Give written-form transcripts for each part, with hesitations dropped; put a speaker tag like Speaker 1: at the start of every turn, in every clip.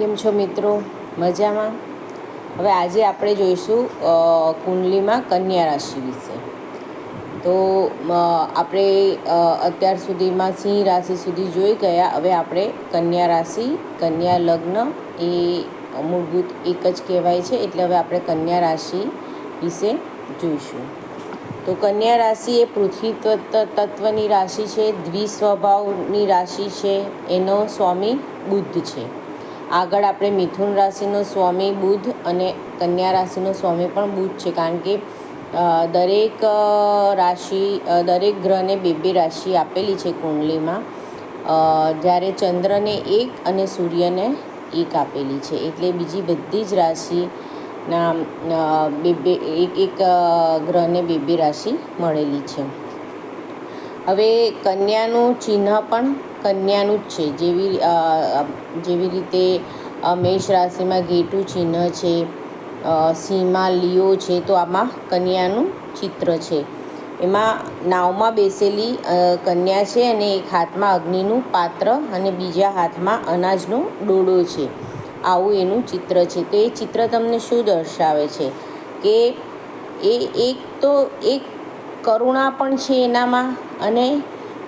Speaker 1: કેમ છો મિત્રો? મજામાં? હવે આજે આપણે જોઈશું કુંડલીમાં કન્યા રાશિ વિશે. તો આપણે અત્યાર સુધીમાં સિંહ રાશિ સુધી જોઈ ગયા. હવે આપણે કન્યા રાશિ, કન્યા લગ્ન એ મૂળભૂત એક જ કહેવાય છે. એટલે હવે આપણે કન્યા રાશિ વિશે જોઈશું. તો કન્યા રાશિ એ પૃથ્વી તત્વની રાશિ છે, દ્વિસ્વભાવની રાશિ છે. એનો સ્વામી બુદ્ધ છે. આગળ આપણે મિથુન રાશિનો સ્વામી બુધ અને કન્યા રાશિનો સ્વામી પણ બુધ છે. કારણ કે દરેક રાશિ, દરેક ગ્રહને બે રાશિ આપેલી છે કુંડલીમાં. જ્યારે ચંદ્રને એક અને સૂર્યને એક આપેલી છે. એટલે બીજી બધી જ રાશિના એક ગ્રહને બે રાશિ મળેલી છે. હવે કન્યાનું ચિહ્ન પણ કન્યાનું જ છે. જેવી રીતે મેષ રાશિમાં ઘેટું ચિહ્ન છે, સિંહમાં લીઓ છે, તો આમાં કન્યાનું ચિત્ર છે. એમાં નાવમાં બેસેલી કન્યા છે અને એક હાથમાં અગ્નિનું પાત્ર અને બીજા હાથમાં અનાજનો ડોડો છે. આવું એનું ચિત્ર છે. તો એ ચિત્ર તમને શું દર્શાવે છે કે એક કરુણા પણ છે એનામાં અને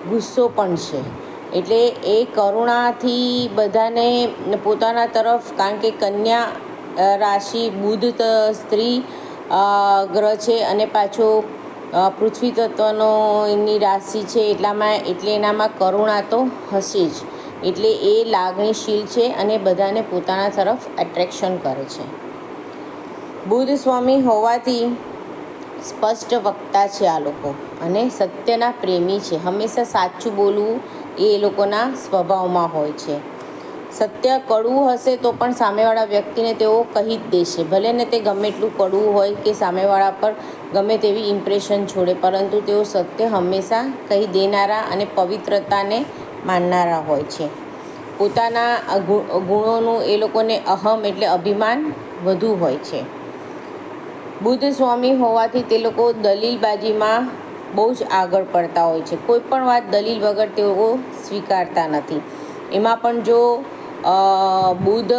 Speaker 1: ગુસ્સો પણ છે. એટલે એ કરુણાથી બધાને પોતાના તરફ, કારણ કે કન્યા રાશિ બુધ સ્ત્રી ગ્રહ છે અને પાછો પૃથ્વી તત્વનો એની રાશિ છે. એટલે એનામાં કરુણા તો હશે જ. એટલે એ લાગણીશીલ છે અને બધાને પોતાના તરફ એટ્રેક્શન કરે છે. બુધ સ્વામી હોવાથી સ્પષ્ટ વક્તા છે આ લોકો અને સત્યના પ્રેમી છે. હંમેશા સાચું બોલવું એ લોકોના સ્વભાવમાં હોય છે. સત્ય કડવું હશે તો પણ સામેવાળા વ્યક્તિને તેઓ કહી જ દેશે. ભલે ને તે ગમે એટલું કડવું હોય કે સામેવાળા પર ગમે તેવી ઇમ્પ્રેશન છોડે, પરંતુ તેઓ સત્ય હંમેશા કહી દેનારા અને પવિત્રતાને માનનારા હોય છે. પોતાના ગુણોનું એ લોકોને અહમ એટલે અભિમાન વધુ હોય છે. બુધ સ્વામી હોવાથી તે લોકો દલીલબાજીમાં બહુ જ આગળ પડતા હોય છે. કોઈ પણ વાત દલીલ વગર તેઓ સ્વીકારતા નથી. એમાં પણ જો બુધ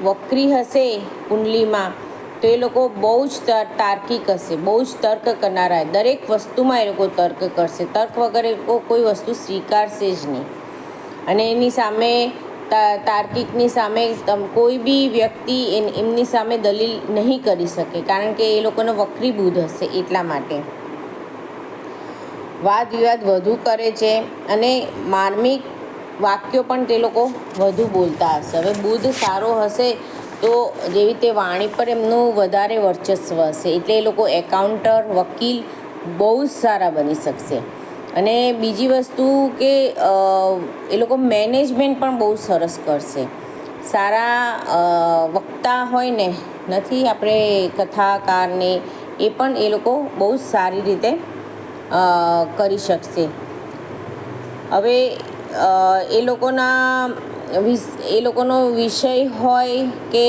Speaker 1: વક્રી હશે કુંડલીમાં તો એ લોકો બહુ જ તાર્કિક હશે, બહુ જ તર્ક કરનારા. દરેક વસ્તુમાં એ લોકો તર્ક કરશે. તર્ક વગર એ લોકો કોઈ વસ્તુ સ્વીકારશે જ નહીં. અને એની સામે તાર્કિકની સામે કોઈ બી વ્યક્તિ એમની સામે દલીલ નહીં કરી શકે, કારણ કે એ લોકોનો વક્રી બુધ હશે. એટલા માટે વાદ વિવાદ વધુ કરે છે અને માર્મિક વાક્યો પણ તે લોકો વધુ બોલતા હશે. હવે બુધ સારો હશે તો જેવી રીતે વાણી પર એમનું વધારે વર્ચસ્વ હશે. એટલે એ લોકો એકાઉન્ટર, વકીલ બહુ જ સારા બની શકશે. અને બીજી વસ્તુ કે એ લોકો મેનેજમેન્ટ પણ બહુ સરસ કરશે. સારા વક્તા હોય ને, નથી આપણે કથાકારને, એ પણ એ લોકો બહુ જ સારી રીતે કરી શકશે. હવે એ લોકોનો વિષય હોય કે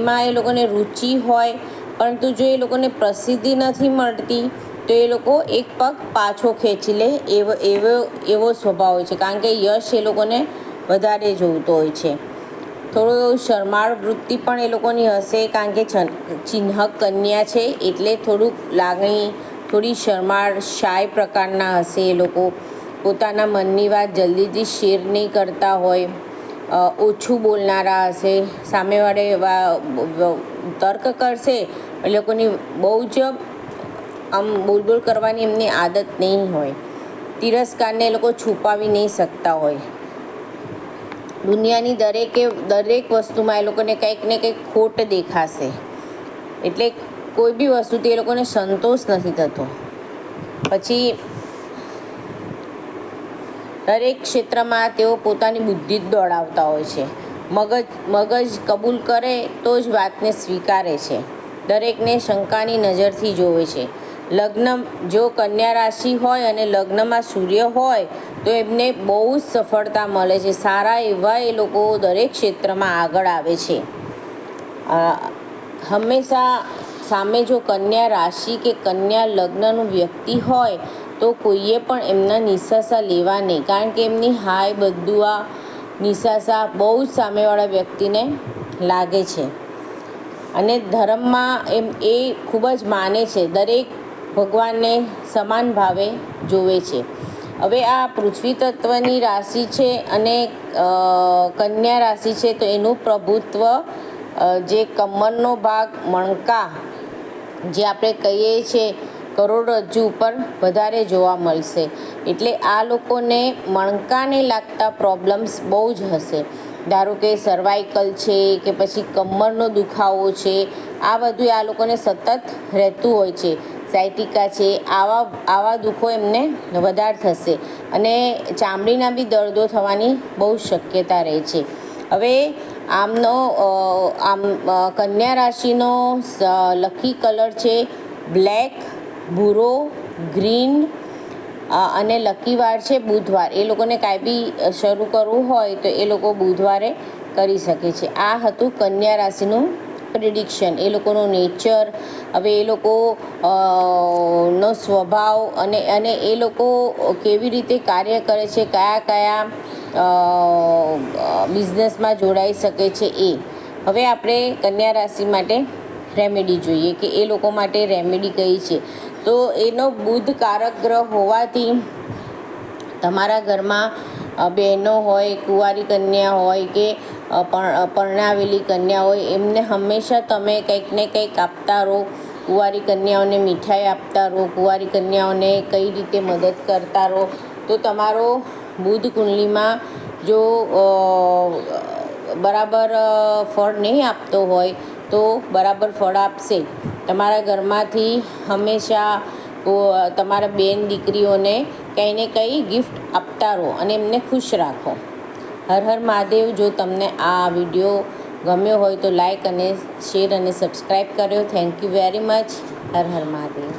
Speaker 1: એમાં એ લોકોને રુચિ હોય, પરંતુ જો એ લોકોને પ્રસિદ્ધિ નથી મળતી તો એ લોકો એક પગ પાછો ખેંચી લે એવો સ્વભાવ હોય છે. કારણ કે યશ એ લોકોને વધારે જોઈતો હોય છે. થોડો શરમાળ વૃત્તિ પણ એ લોકોની હશે, કારણ કે ચિહ્ન કન્યા છે. એટલે થોડુંક લાગણી, થોડી શરમાળ, શાય પ્રકારના હશે. એ લોકો પોતાના મનની વાત જલ્દીથી શેર નહીં કરતા હોય, ઓછું બોલનારા હશે. સામેવાળે તર્ક કરશે, એ લોકોની બહુ જ આમ બોલબોલ કરવાની એમની આદત નહીં હોય. તિરસ્કારને એ લોકો છુપાવી નહીં શકતા હોય. દુનિયાની દરેક વસ્તુમાં એ લોકોને કંઈક ને કંઈક ખોટ દેખાશે. એટલે કોઈ બી વસ્તુથી એ લોકોને સંતોષ નથી થતો. પછી દરેક ક્ષેત્રમાં તેઓ પોતાની બુદ્ધિ જ દોડાવતા હોય છે. મગજ કબૂલ કરે તો જ વાતને સ્વીકારે છે. દરેકને શંકાની નજરથી જોવે છે. જો કન્યા રાશિ હોય અને લગ્નમાં સૂર્ય હોય તો એમને બહુ જ સફળતા મળે છે. સારા એવા એ લોકો દરેક ક્ષેત્રમાં આગળ આવે છે. હંમેશા સામે જો કન્યા રાશિ કે કન્યા લગ્નનું વ્યક્તિ હોય તો કોઈએ પણ એમના નિશાસા લેવા નહીં. કારણ કે એમની હાય બદુઆ નિશાસા બહુ જ સામેવાળા વ્યક્તિને લાગે છે. અને ધર્મમાં એ ખૂબ જ માને છે, દરેક ભગવાનને સમાન ભાવે જોવે છે. હવે આ પૃથ્વી તત્વની રાશિ છે અને કન્યા રાશિ છે, તો એનું પ્રભુત્વ જે કમરનો ભાગ, મણકા, જે આપણે કહીએ છીએ કરોડરજ્જુ ઉપર વધારે જોવા મળશે. એટલે આ લોકોને મણકાને લાગતા પ્રોબ્લેમ્સ બહુ જ હશે. ધારો કે સર્વાઇકલ છે કે પછી કમરનો દુખાવો છે, આ બધું આ લોકોને સતત રહેતું હોય છે. સાયટિકા છે, આવા દુઃખો એમને વધારે થશે અને ચામડીના બી દર્દો થવાની બહુ શક્યતા રહે છે. હવે કન્યા રાશિનો લકી કલર છે બ્લેક, ભૂરો, ગ્રીન અને લકી વાર છે બુધવાર. એ લોકોને કાંઈ બી શરૂ કરવું હોય તો એ લોકો બુધવારે કરી શકે છે. આ હતું કન્યા રાશિનું પ્રિડિક્શન, એ લોકોનું નેચર. હવે એ લોકો નો સ્વભાવ અને એ લોકો કેવી રીતે કાર્ય કરે છે, કયા બિઝનેસમાં જોડાઈ શકે છે એ. હવે આપણે કન્યા રાશિ માટે રેમેડી જોઈએ કે એ લોકો માટે રેમેડી કઈ છે. તો એનો બુધ કારક ગ્રહ હોવાથી તમારા ઘરમાં બહેનો હોય, કુંવારી કન્યા હોય કે પરણાવેલી કન્યા હોય, એમને હંમેશા તમે કંઈક ને કંઈક આપતા રહો. કુંવારી કન્યાઓને મીઠાઈ આપતા રહો, કુંવારી કન્યાઓને કઈ રીતે મદદ કરતા રહો. તો તમારો બુધ કુંડલીમાં જો બરાબર ફળ નહીં આપતો હોય તો બરાબર ફળ આપશે. તમારા ઘરમાંથી હંમેશા તમારા બેન દીકરીઓને કંઈ ને કંઈ ગિફ્ટ આપતા રહો અને એમને ખુશ રાખો. હર હર મહાદેવ. જો તમને આ વિડીયો ગમ્યો હોય તો લાઈક અને શેર અને સબસ્ક્રાઈબ કર્યો. Thank you very much. Har Har Mahadev.